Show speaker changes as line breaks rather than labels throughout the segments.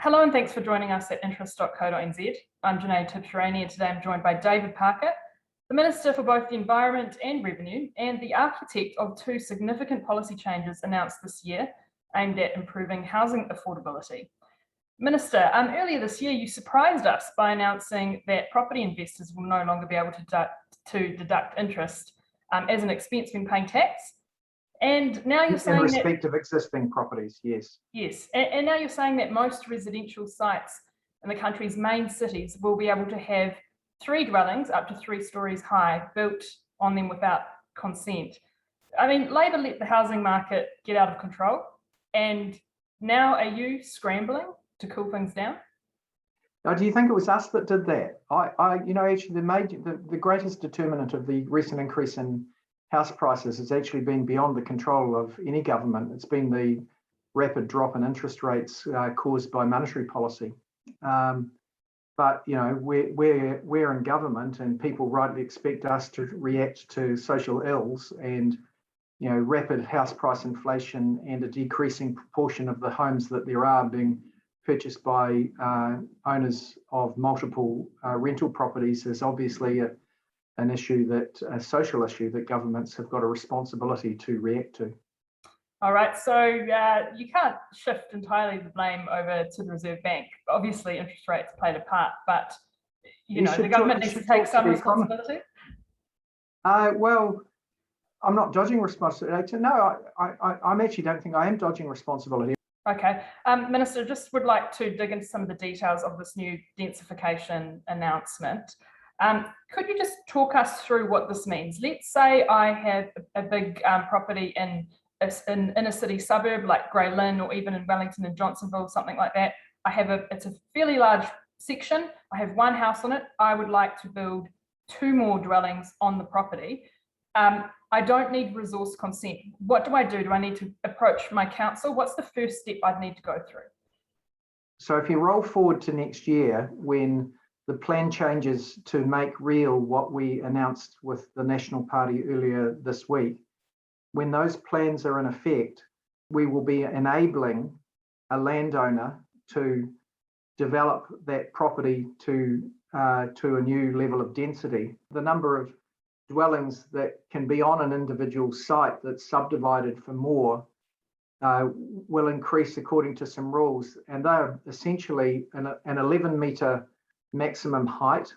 Hello and thanks for joining us at interest.co.nz. I'm Janae Tibshirani and today I'm joined by David Parker, the Minister for both the Environment and Revenue and the architect of two significant policy changes announced this year aimed at improving housing affordability. Minister, earlier this year you surprised us by announcing that property investors will no longer be able to deduct interest as an expense when paying tax. And now you're saying
in respect of existing properties, yes.
Yes, and now you're saying that most residential sites in the country's main cities will be able to have 3 dwellings up to 3 stories high built on them without consent. I mean, Labor let the housing market get out of control, and now are you scrambling to cool things down?
Now, do you think it was us that did that? Actually, the greatest determinant of the recent increase in house prices has actually been beyond the control of any government. It's been the rapid drop in interest rates caused by monetary policy. But we're in government, and people rightly expect us to react to social ills and rapid house price inflation and a decreasing proportion of the homes that there are being purchased by owners of multiple rental properties is obviously a social issue that governments have got a responsibility to react to.
All right, so you can't shift entirely the blame over to the Reserve Bank. Obviously, interest rates played a part, but the government needs to take some responsibility.
Well, I'm not dodging responsibility. No, I actually don't think I am dodging responsibility.
Okay, Minister, just would like to dig into some of the details of this new densification announcement. Could you just talk us through what this means? Let's say I have a big property in a city suburb like Grey Lynn, or even in Wellington and Johnsonville, something like that. It's a fairly large section. I have 1 house on it. I would like to build 2 more dwellings on the property. I don't need resource consent. What do I do? Do I need to approach my council? What's the first step I'd need to go through?
So if you roll forward to next year, when the plan changes to make real what we announced with the National Party earlier this week, when those plans are in effect, we will be enabling a landowner to develop that property to a new level of density. The number of dwellings that can be on an individual site that's subdivided for more will increase according to some rules, and they're essentially an 11-metre maximum height,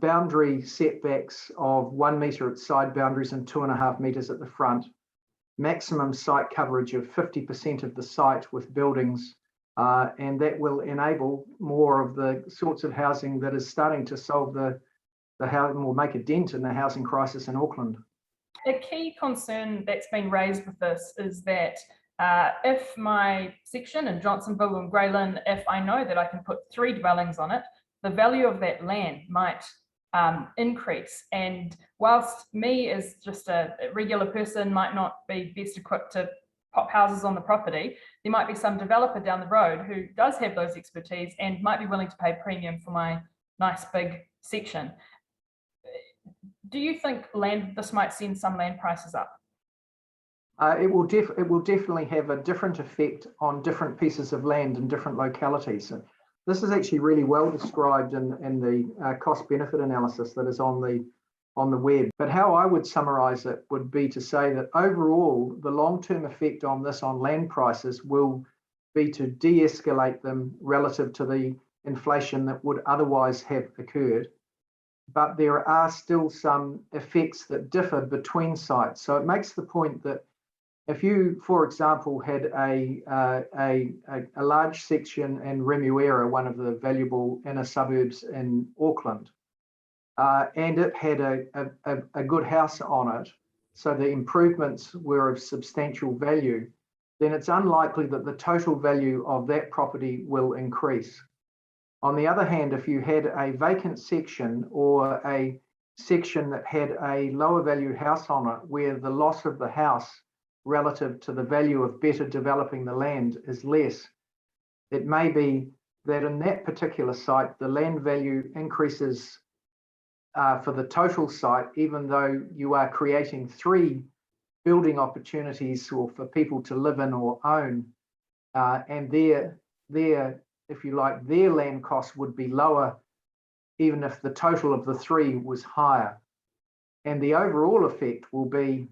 boundary setbacks of 1 metre at side boundaries and 2.5 metres at the front, maximum site coverage of 50% of the site with buildings, and that will enable more of the sorts of housing that is starting to solve the housing or make a dent in the housing crisis in Auckland.
A key concern that's been raised with this is that if my section in Johnsonville and Grey Lynn, if I know that I can put 3 dwellings on it, the value of that land might increase. And whilst me as just a regular person might not be best equipped to pop houses on the property, there might be some developer down the road who does have those expertise and might be willing to pay premium for my nice big section. Do you think this might send some land prices up?
It will definitely have a different effect on different pieces of land in different localities. This is actually really well described in the cost-benefit analysis that is on the web. But how I would summarise it would be to say that overall, the long-term effect on this on land prices will be to de-escalate them relative to the inflation that would otherwise have occurred. But there are still some effects that differ between sites. So it makes the point that if you, for example, had a large section in Remuera, one of the valuable inner suburbs in Auckland, and it had a good house on it, so the improvements were of substantial value, then it's unlikely that the total value of that property will increase. On the other hand, if you had a vacant section or a section that had a lower value house on it, where the loss of the house relative to the value of better developing the land is less, it may be that in that particular site, the land value increases for the total site, even though you are creating 3 building opportunities or for people to live in or own, and their if you like, their land costs would be lower even if the total of the three was higher. And the overall effect will be,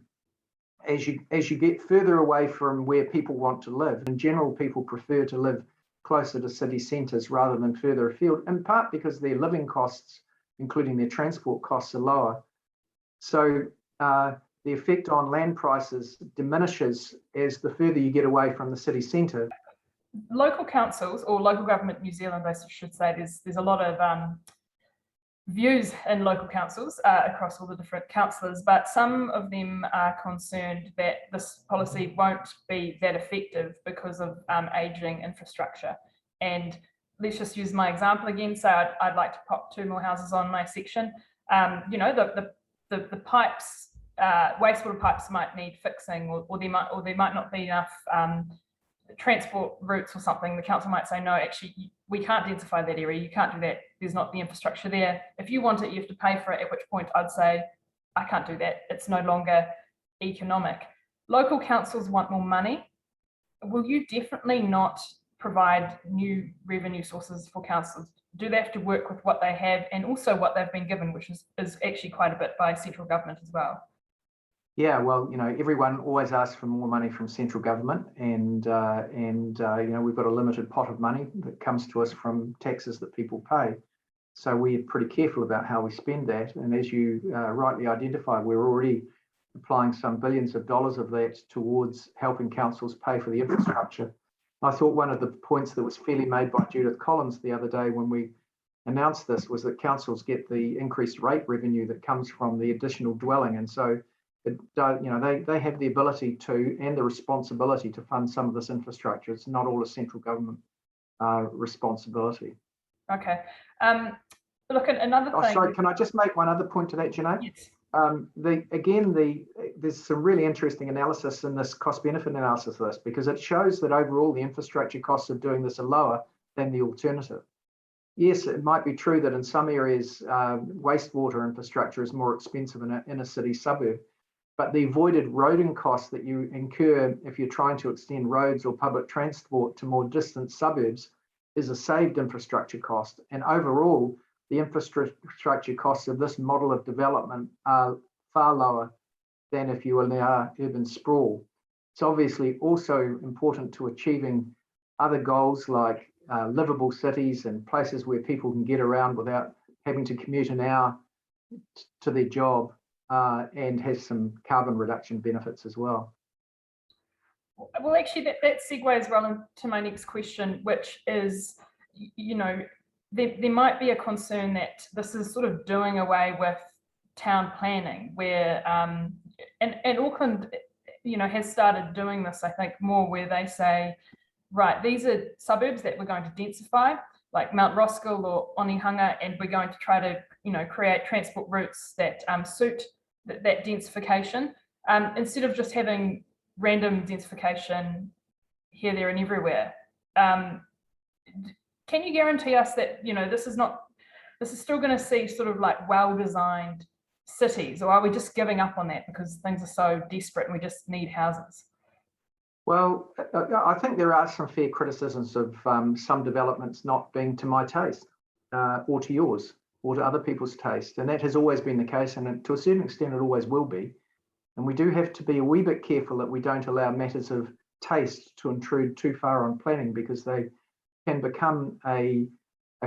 as you get further away from where people want to live, in general, people prefer to live closer to city centres rather than further afield, in part because their living costs, including their transport costs, are lower. So the effect on land prices diminishes as the further you get away from the city centre.
Local councils, or local government New Zealand, I should say, there's a lot of views in local councils across all the different councillors, but some of them are concerned that this policy won't be that effective because of ageing infrastructure. And let's just use my example again. So I'd like to pop 2 more houses on my section. You know, the pipes, wastewater pipes might need fixing, or there might not be enough transport routes or something. The council might say, no, actually, we can't densify that area. You can't do that. There's not the infrastructure there. If you want it, you have to pay for it, at which point I'd say, I can't do that. It's no longer economic. Local councils want more money. Will you definitely not provide new revenue sources for councils? Do they have to work with what they have and also what they've been given, which is actually quite a bit by central government as well?
Yeah, well, you know, everyone always asks for more money from central government, and you know, we've got a limited pot of money that comes to us from taxes that people pay. So we're pretty careful about how we spend that. And as you rightly identify, we're already applying some billions of dollars of that towards helping councils pay for the infrastructure. I thought one of the points that was fairly made by Judith Collins the other day when we announced this was that councils get the increased rate revenue that comes from the additional dwelling, and so you know, they have the ability to and the responsibility to fund some of this infrastructure. It's not all a central government responsibility.
Okay. Look, another thing.
Sorry, can I just make one other point to that, Janae?
Yes.
There's some really interesting analysis in this cost-benefit analysis of this, because it shows that overall the infrastructure costs of doing this are lower than the alternative. Yes, it might be true that in some areas wastewater infrastructure is more expensive in a city suburb, but the avoided roading costs that you incur if you're trying to extend roads or public transport to more distant suburbs is a saved infrastructure cost. And overall, the infrastructure costs of this model of development are far lower than if you allow urban sprawl. It's obviously also important to achieving other goals like livable cities and places where people can get around without having to commute an hour to their job, and has some carbon reduction benefits as well.
Well, actually, that segues well into my next question, which is, you know, there might be a concern that this is sort of doing away with town planning, where and Auckland, you know, has started doing this, I think, more, where they say, right, these are suburbs that we're going to densify, like Mount Roskill or Onehunga, and we're going to try to, you know, create transport routes that suit that densification, instead of just having random densification here, there, and everywhere. Can you guarantee us that, you know, this is still going to see sort of like well-designed cities, or are we just giving up on that because things are so desperate and we just need houses?
Well, I think there are some fair criticisms of some developments not being to my taste, or to yours, or to other people's taste. And that has always been the case, and to a certain extent it always will be. And we do have to be a wee bit careful that we don't allow matters of taste to intrude too far on planning, because they can become a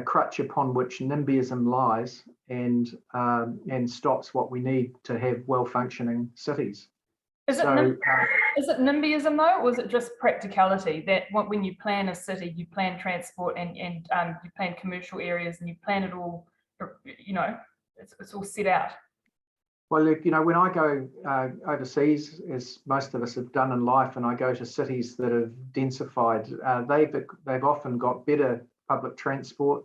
crutch upon which NIMBYism lies and stops what we need to have well-functioning cities.
Is it NIMBYism though, or is it just practicality that when you plan a city, you plan transport and you plan commercial areas and you plan it all, you know, it's all set out?
Well, look, you know, when I go overseas, as most of us have done in life, and I go to cities that have densified, they've often got better public transport.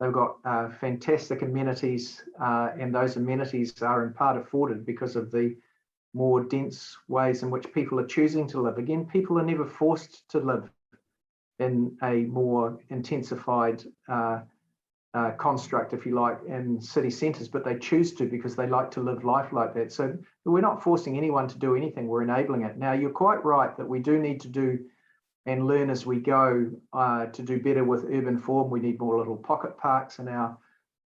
They've got fantastic amenities, and those amenities are in part afforded because of the more dense ways in which people are choosing to live. Again, people are never forced to live in a more intensified construct, if you like, in city centres, but they choose to because they like to live life like that. So we're not forcing anyone to do anything, we're enabling it. Now, you're quite right that we do need to do and learn as we go to do better with urban form. We need more little pocket parks in our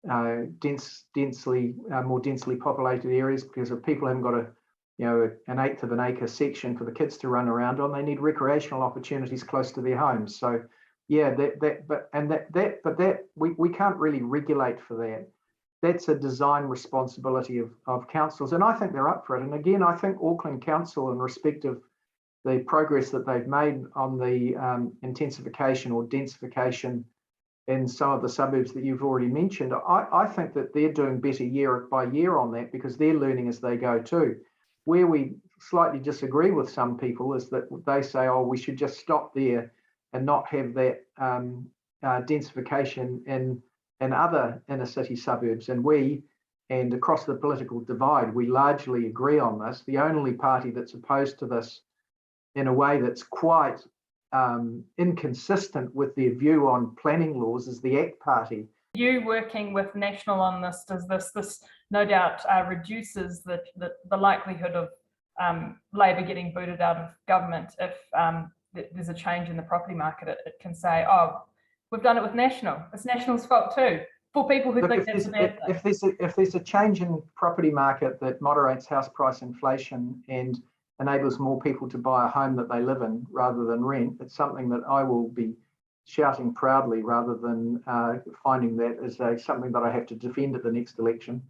more densely populated areas, because if people haven't got an eighth of an acre section for the kids to run around on, they need recreational opportunities close to their homes. So yeah, we can't really regulate for that. That's a design responsibility of councils, and I think they're up for it. And again, I think Auckland Council, in respect of the progress that they've made on the intensification or densification in some of the suburbs that you've already mentioned, I think that they're doing better year by year on that, because they're learning as they go too. Where we slightly disagree with some people is that they say, oh, we should just stop there and not have that densification in other inner city suburbs. And across the political divide, we largely agree on this. The only party that's opposed to this in a way that's quite inconsistent with their view on planning laws is the ACT Party.
You working with National on this, does this no doubt reduces the likelihood of Labor getting booted out of government if there's a change in the property market? It can say, oh, we've done it with National. It's National's fault too. For people who think that's a bad thing.
If there's a change in property market that moderates house price inflation and enables more people to buy a home that they live in rather than rent, it's something that I will be shouting proudly, rather than finding that as something that I have to defend at the next election.